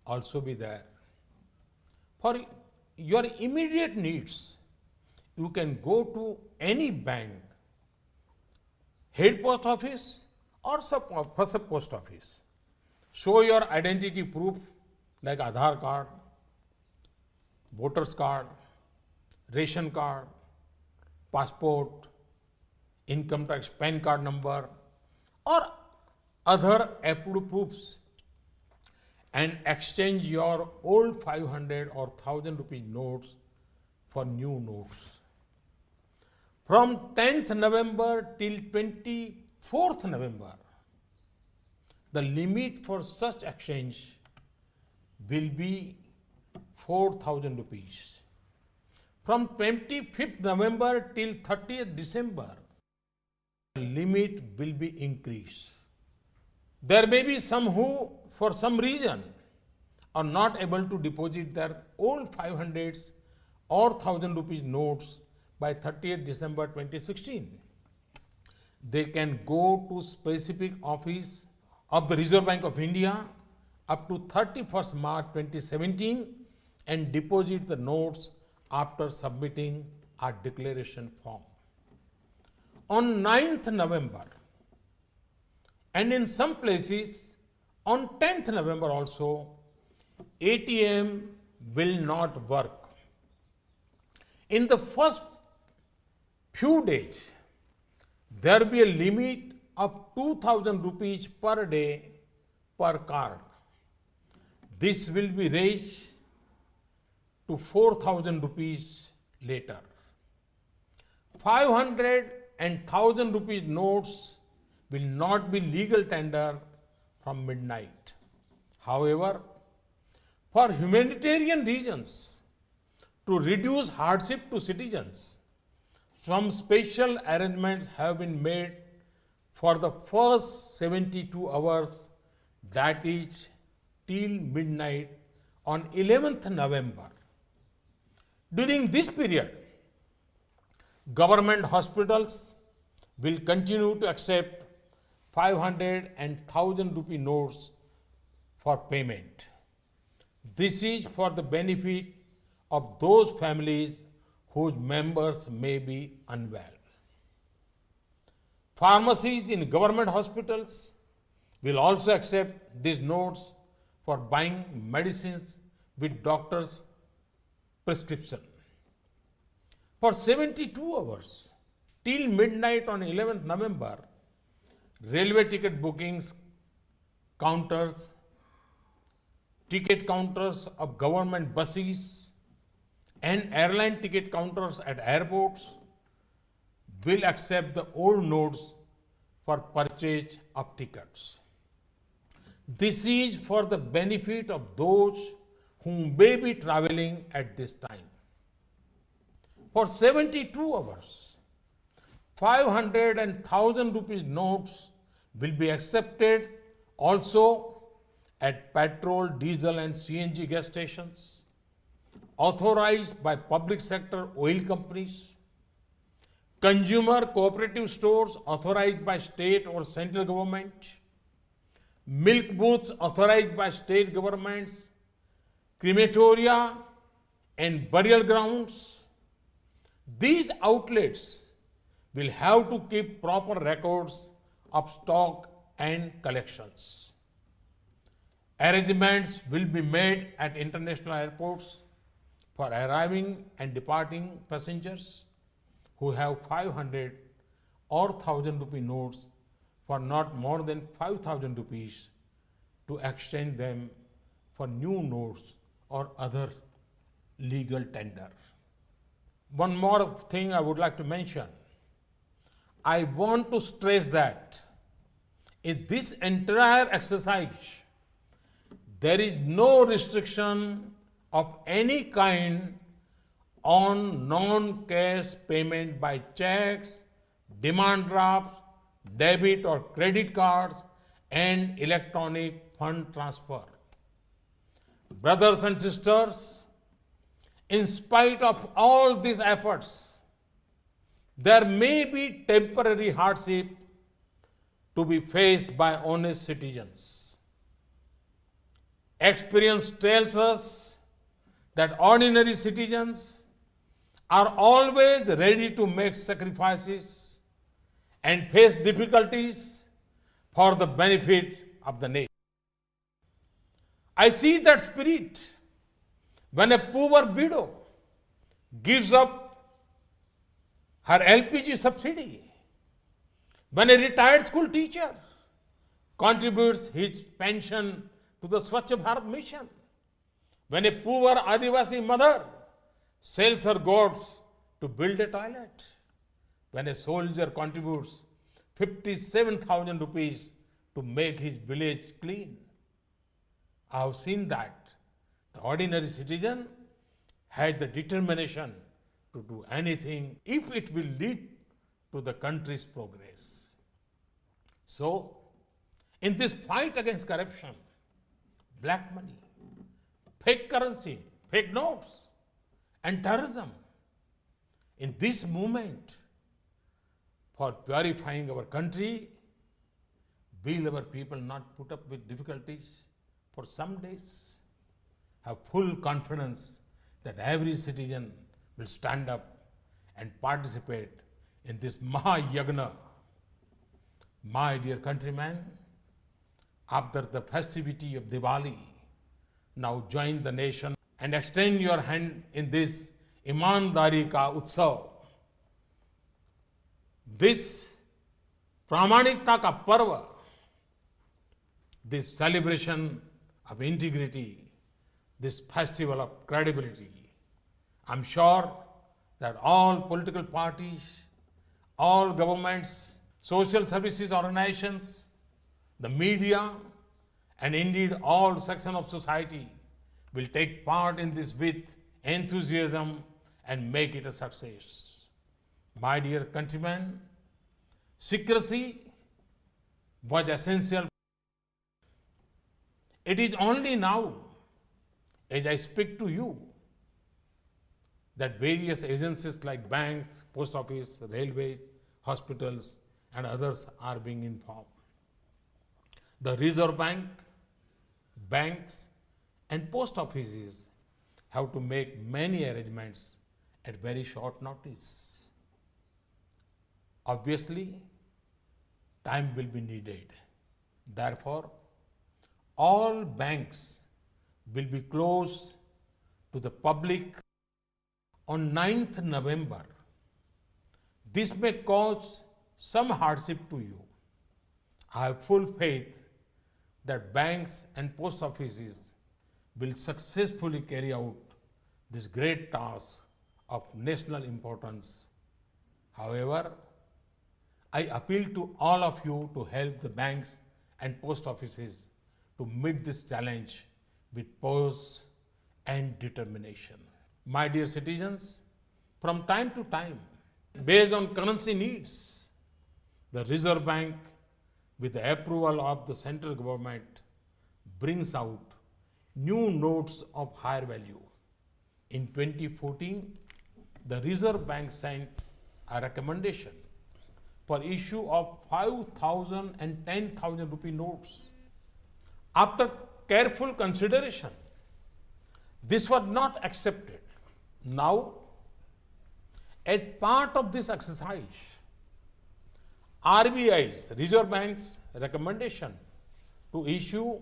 also be there. For your immediate needs, you can go to any bank, head post office or sub post office. Show your identity proof like Aadhaar card, voter's card, ration card, passport, income tax, PAN card number, or other approved proofs, and exchange your old 500 or 1000 rupee notes for new notes. From 10th November till 24th November, the limit for such exchange will be 4,000 rupees. From 25th November till 30th December, the limit will be increased. There may be some who, for some reason, are not able to deposit their old 500s or 1000 rupees notes by 30th December 2016. They can go to specific office of the Reserve Bank of India up to 31st March 2017 and deposit the notes after submitting a declaration form. On 9th November, and in some places on 10th November also, ATM will not work. In the first few days, there will be a limit of 2,000 rupees per day per card. This will be raised to 4,000 rupees later. 500 and 1,000 rupees notes will not be legal tender from midnight. However, for humanitarian reasons, to reduce hardship to citizens, some special arrangements have been made for the first 72 hours, that is till midnight on 11th November. During this period, government hospitals will continue to accept 500 and 1,000 rupee notes for payment. This is for the benefit of those families whose members may be unwell. Pharmacies in government hospitals will also accept these notes for buying medicines with doctor's prescription. For 72 hours, till midnight on 11th November, railway ticket bookings counters, ticket counters of government buses, and airline ticket counters at airports will accept the old notes for purchase of tickets. This is for the benefit of those who may be traveling at this time. For 72 hours, 500 and 1,000 rupees notes will be accepted also at petrol, diesel and CNG gas stations, authorized by public sector oil companies, consumer cooperative stores authorized by state or central government, milk booths authorized by state governments, crematoria and burial grounds. These outlets will have to keep proper records of stock and collections. Arrangements will be made at international airports for arriving and departing passengers who have 500 or 1,000 rupee notes for not more than 5,000 rupees to exchange them for new notes or other legal tender. One more thing I would like to mention. I want to stress that in this entire exercise, there is no restriction of any kind on non-cash payment by checks, demand drafts, debit or credit cards, and electronic fund transfer. Brothers and sisters, in spite of all these efforts, there may be temporary hardship to be faced by honest citizens. Experience tells us that ordinary citizens are always ready to make sacrifices and face difficulties for the benefit of the nation. I see that spirit when a poor widow gives up her LPG subsidy, when a retired school teacher contributes his pension to the Swachh Bharat mission, when a poor Adivasi mother sells her goats to build a toilet, when a soldier contributes 57,000 rupees to make his village clean. I have seen that the ordinary citizen has the determination to do anything if it will lead to the country's progress. So, in this fight against corruption, black money, fake currency, fake notes, and terrorism, in this movement for purifying our country, will our people not put up with difficulties for some days? Have full confidence that every citizen will stand up and participate in this Mahayagna. My dear countrymen, after the festivity of Diwali, now join the nation and extend your hand in this Imandari Ka Utsav. This Pramanikta Ka Parva, this celebration of integrity, this festival of credibility. I'm sure that all political parties, all governments, social services organizations, the media, and indeed all sections of society will take part in this with enthusiasm and make it a success. My dear countrymen, secrecy was essential. It is only now, as I speak to you, that various agencies like banks, post office, railways, hospitals, and others are being informed. The Reserve Bank, banks, and post offices have to make many arrangements at very short notice. Obviously, time will be needed. Therefore, all banks will be closed to the public on 9th November. This may cause some hardship to you. I have full faith that banks and post offices will successfully carry out this great task of national importance. However, I appeal to all of you to help the banks and post offices to meet this challenge with poise and determination. My dear citizens, from time to time, based on currency needs, the Reserve Bank, with the approval of the central government, brings out new notes of higher value. In 2014, the Reserve Bank sent a recommendation for issue of 5,000 and 10,000 rupee notes. After careful consideration, this was not accepted. Now, as part of this exercise, RBI's, Reserve Bank's recommendation to issue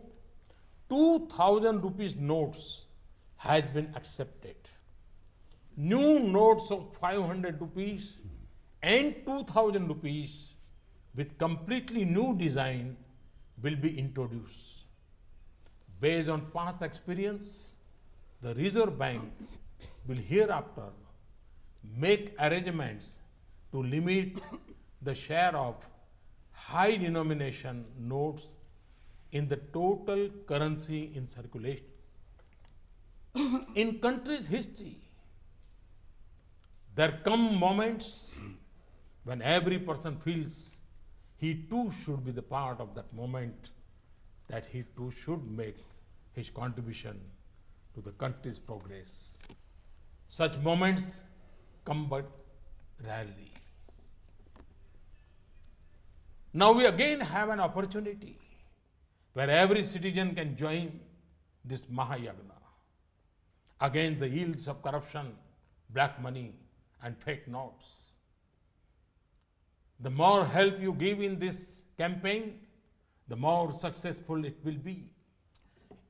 2,000 rupees notes has been accepted. New notes of 500 rupees and 2,000 rupees with completely new design will be introduced. Based on past experience, the Reserve Bank will hereafter make arrangements to limit the share of high denomination notes in the total currency in circulation. In country's history, there come moments when every person feels he too should be the part of that moment, that he too should make his contribution to the country's progress. Such moments come but rarely. Now we again have an opportunity where every citizen can join this Mahayagna against the ills of corruption, black money, and fake notes. The more help you give in this campaign, the more successful it will be.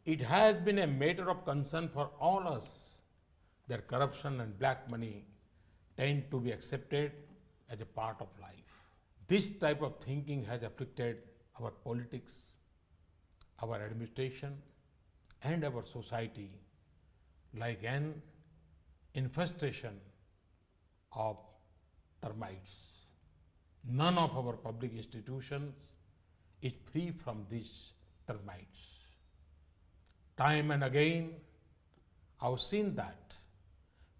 It has been a matter of concern for all us that corruption and black money tend to be accepted as a part of life. This type of thinking has afflicted our politics, our administration, and our society like an infestation of termites. None of our public institutions is free from these termites. Time and again, I've seen that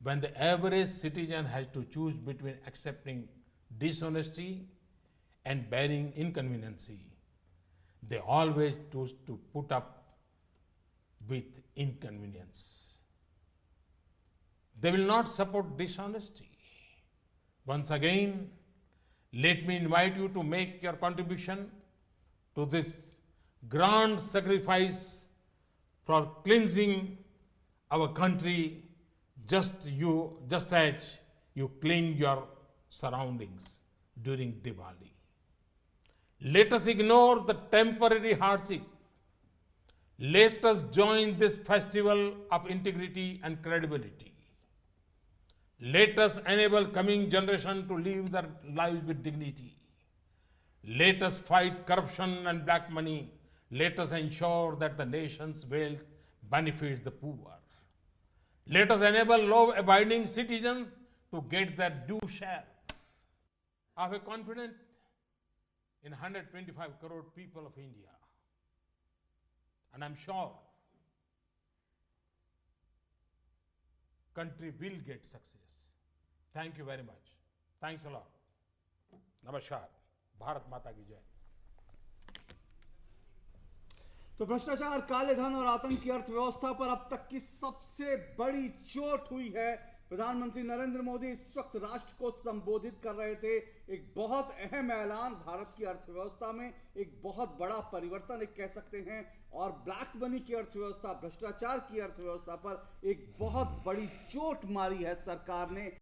when the average citizen has to choose between accepting dishonesty and bearing inconveniency, they always choose to put up with inconvenience. They will not support dishonesty. Once again, let me invite you to make your contribution to this grand sacrifice for cleansing our country, just as you clean your surroundings during Diwali. Let us ignore the temporary hardship. Let us join this festival of integrity and credibility. Let us enable coming generation to live their lives with dignity. Let us fight corruption and black money. Let us ensure that the nation's wealth benefits the poor. Let us enable law-abiding citizens to get their due share. I have confidence in 125 crore people of India. And I'm sure country will get success. Thank you very much. Thanks a lot. Namaskar. Bharat माता की जय. तो भ्रष्टाचार, काले धन और आतंक की अर्थव्यवस्था पर अब तक की सबसे बड़ी चोट हुई है. प्रधानमंत्री नरेंद्र मोदी इस वक्त राष्ट्र को संबोधित कर रहे थे. एक बहुत अहम ऐलान, भारत की अर्थव्यवस्था में एक बहुत बड़ा परिवर्तन एक कह सकते हैं, और ब्लैक मनी की अर्थव्यवस्था, भ्रष्टाचार की अर्थव्यवस्था पर एक बहुत बड़ी चोट मारी है सरकार ने.